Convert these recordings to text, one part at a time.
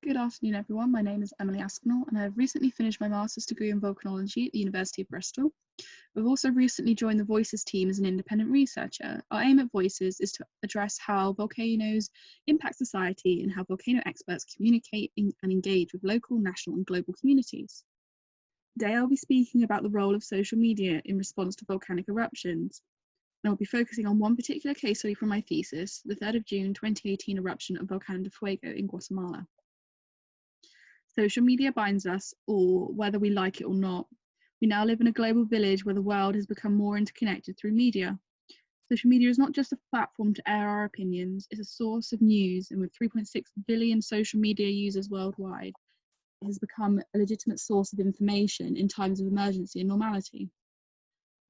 Good afternoon, everyone. My name is Emily Aspinall, and I've recently finished my master's degree in volcanology at the University of Bristol. I've also recently joined the Voices team as an independent researcher. Our aim at Voices is to address how volcanoes impact society and how volcano experts communicate and engage with local, national, and global communities. Today, I'll be speaking about the role of social media in response to volcanic eruptions. And I'll be focusing on one particular case study from my thesis, the 3rd of June 2018 eruption of Volcán de Fuego in Guatemala. Social media binds us all, whether we like it or not. We now live in a global village where the world has become more interconnected through media. Social media is not just a platform to air our opinions, it's a source of news, and with 3.6 billion social media users worldwide, it has become a legitimate source of information in times of emergency and normality.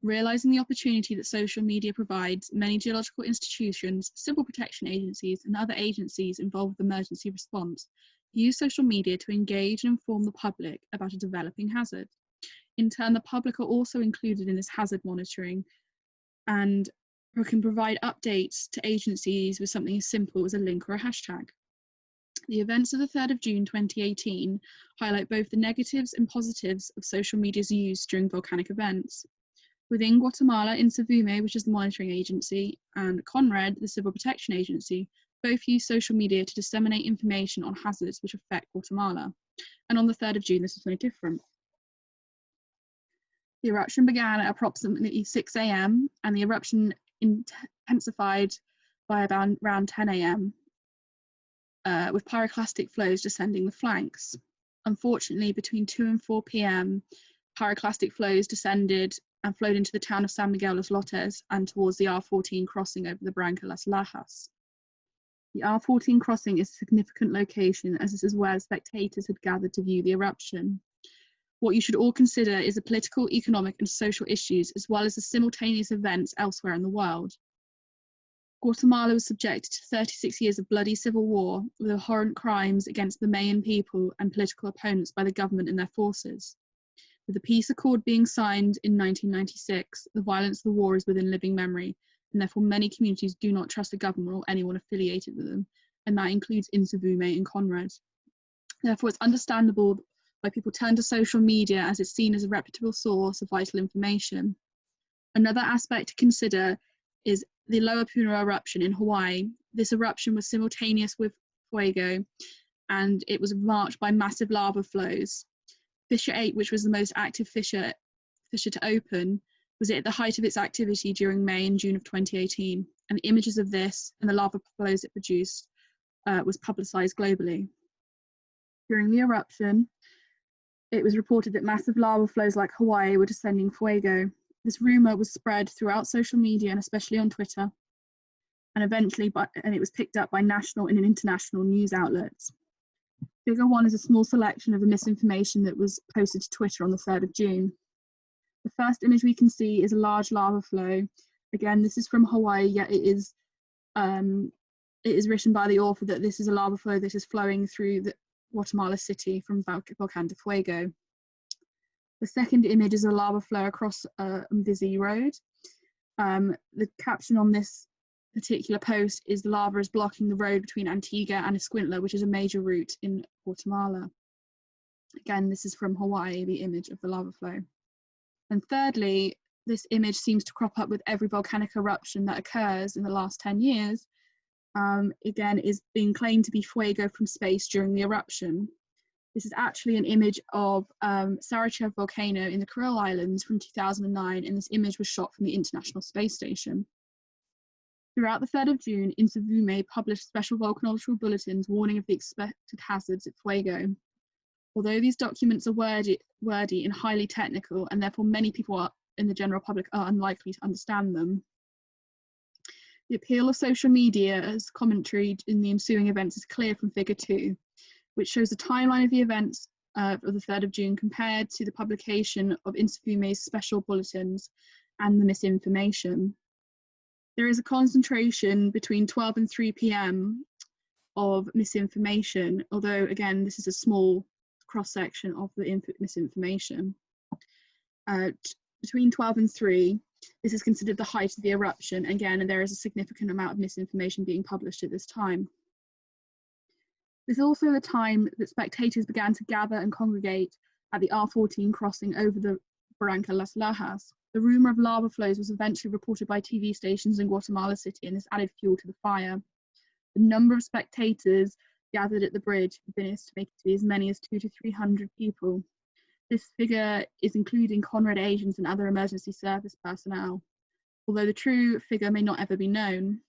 Realising the opportunity that social media provides, many geological institutions, civil protection agencies, and other agencies involved with emergency response use social media to engage and inform the public about a developing hazard. In turn, the public are also included in this hazard monitoring and can provide updates to agencies with something as simple as a link or a hashtag. The events of the 3rd of June 2018 highlight both the negatives and positives of social media's use during volcanic events. Within Guatemala, Insafume, which is the monitoring agency, and CONRED, the civil protection agency, both use social media to disseminate information on hazards which affect Guatemala. And on the 3rd of June, this was no different. The eruption began at approximately 6 a.m. and the eruption intensified by around 10 a.m. With pyroclastic flows descending the flanks. Unfortunately, between 2 and 4 p.m., pyroclastic flows descended and flowed into the town of San Miguel Los Lotes and towards the R14 crossing over the Branca Las Lajas. The R14 crossing is a significant location as this is where spectators had gathered to view the eruption. What you should all consider is the political, economic and social issues as well as the simultaneous events elsewhere in the world. Guatemala was subjected to 36 years of bloody civil war with abhorrent crimes against the Mayan people and political opponents by the government and their forces. With the peace accord being signed in 1996, the violence of the war is within living memory, and therefore many communities do not trust the government or anyone affiliated with them, and that includes Insafume and CONRED. Therefore, it's understandable why people turn to social media as it's seen as a reputable source of vital information. Another aspect to consider is the Lower Puna eruption in Hawaii. This eruption was simultaneous with Fuego, and it was marked by massive lava flows. Fissure 8, which was the most active fissure to open, was at the height of its activity during May and June of 2018, and images of this and the lava flows it produced was publicised globally. During the eruption, it was reported that massive lava flows like Hawaii were descending Fuego. This rumour was spread throughout social media and especially on Twitter, and eventually it was picked up by national and international news outlets. Figure 1 is a small selection of the misinformation that was posted to Twitter on the 3rd of June. The first image we can see is a large lava flow. Again, this is from Hawaii, yet it is written by the author that this is a lava flow that is flowing through the Guatemala City from Volcán de Fuego. The second image is a lava flow across Mvizi Road. The caption on this particular post is lava is blocking the road between Antigua and Escuintla, which is a major route in Guatemala. Again, this is from Hawaii, the image of the lava flow. And thirdly, this image seems to crop up with every volcanic eruption that occurs in the last 10 years. Again, is being claimed to be fuego from space during the eruption. This is actually an image of Sarachev volcano in the Kuril Islands from 2009, and this image was shot from the International Space Station. Throughout the 3rd of June, Insafume published special volcanological bulletins warning of the expected hazards at Fuego. Although these documents are wordy and highly technical, and therefore many people in the general public are unlikely to understand them, the appeal of social media as commentary in the ensuing events is clear from Figure 2, which shows the timeline of the events of the 3rd of June compared to the publication of Insafume's special bulletins and the misinformation. There is a concentration between 12 and 3 p.m. of misinformation, although again, this is a small cross-section of the misinformation. Between 12 and 3, this is considered the height of the eruption. Again, and there is a significant amount of misinformation being published at this time. This is also the time that spectators began to gather and congregate at the R14 crossing over the Barranca Las Lajas. The rumour of lava flows was eventually reported by TV stations in Guatemala City, and this added fuel to the fire. The number of spectators gathered at the bridge has been estimated to be as many as 200 to 300 people. This figure is including Conrad agents and other emergency service personnel, although the true figure may not ever be known.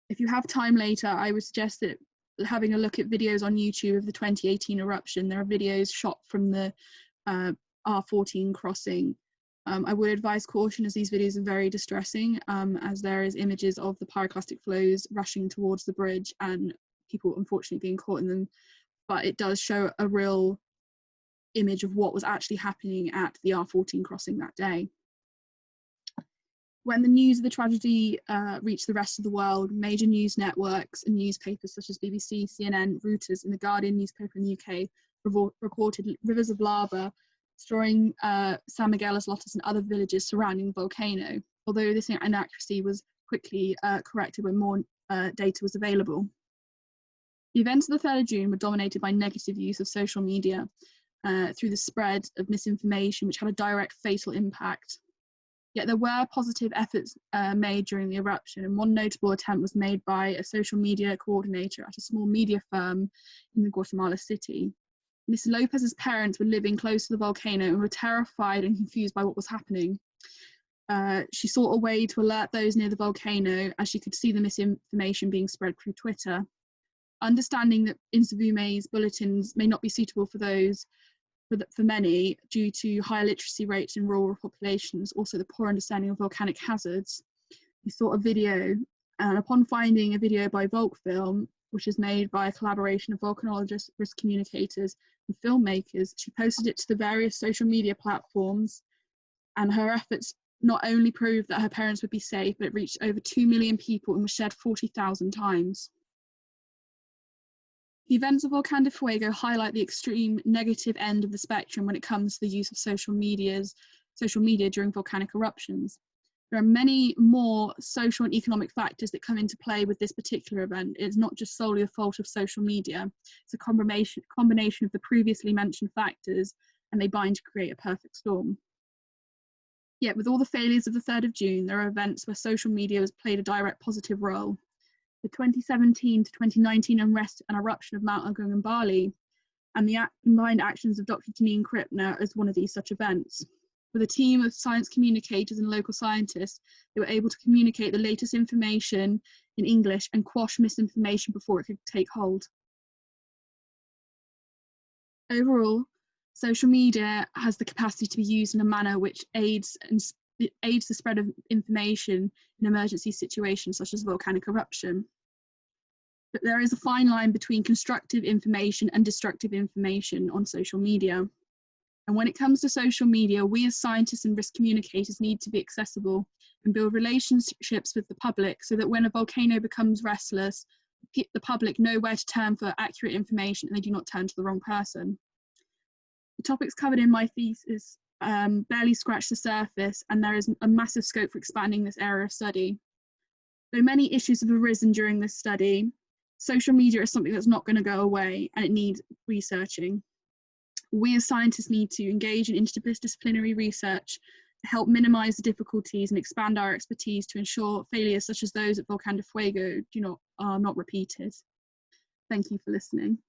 If you have time later, I would suggest that having a look at videos on YouTube of the 2018 eruption. There are videos shot from the R14 crossing. I would advise caution, as these videos are very distressing, as there is images of the pyroclastic flows rushing towards the bridge and people unfortunately being caught in them, but it does show a real image of what was actually happening at the R14 crossing that day. When the news of the tragedy reached the rest of the world, major news networks and newspapers such as BBC, CNN, Reuters, and the Guardian newspaper in the UK recorded rivers of lava destroying San Miguel Las Lotas and other villages surrounding the volcano, although this inaccuracy was quickly corrected when more data was available. The events of the 3rd of June were dominated by negative use of social media through the spread of misinformation, which had a direct fatal impact. Yet there were positive efforts made during the eruption, and one notable attempt was made by a social media coordinator at a small media firm in the Guatemala City. Ms. Lopez's parents were living close to the volcano and were terrified and confused by what was happening. She sought a way to alert those near the volcano, as she could see the misinformation being spread through Twitter. Understanding that Insabume's bulletins may not be suitable for those for many due to high literacy rates in rural populations, also the poor understanding of volcanic hazards, we sought a video, and upon finding a video by Volcfilm, which is made by a collaboration of volcanologists, risk communicators, and filmmakers, she posted it to the various social media platforms, and her efforts not only proved that her parents would be safe, but it reached over 2 million people and was shared 40,000 times. The events of Volcán de Fuego highlight the extreme negative end of the spectrum when it comes to the use of social media during volcanic eruptions. There are many more social and economic factors that come into play with this particular event. It's not just solely a fault of social media. It's a combination of the previously mentioned factors, and they bind to create a perfect storm. Yet with all the failures of the 3rd of June, there are events where social media has played a direct positive role. The 2017 to 2019 unrest and eruption of Mount Agung in Bali, and the combined actions of Dr. Janine Krippner as one of these such events. With a team of science communicators and local scientists, they were able to communicate the latest information in English and quash misinformation before it could take hold. Overall, social media has the capacity to be used in a manner which aids the spread of information in emergency situations such as volcanic eruption. But there is a fine line between constructive information and destructive information on social media. And when it comes to social media, we as scientists and risk communicators need to be accessible and build relationships with the public so that when a volcano becomes restless, the public know where to turn for accurate information and they do not turn to the wrong person. The topics covered in my thesis barely scratch the surface, and there is a massive scope for expanding this area of study. Though many issues have arisen during this study, social media is something that's not going to go away, and it needs researching. We as scientists need to engage in interdisciplinary research to help minimise the difficulties and expand our expertise to ensure failures such as those at Volcán de Fuego are not repeated. Thank you for listening.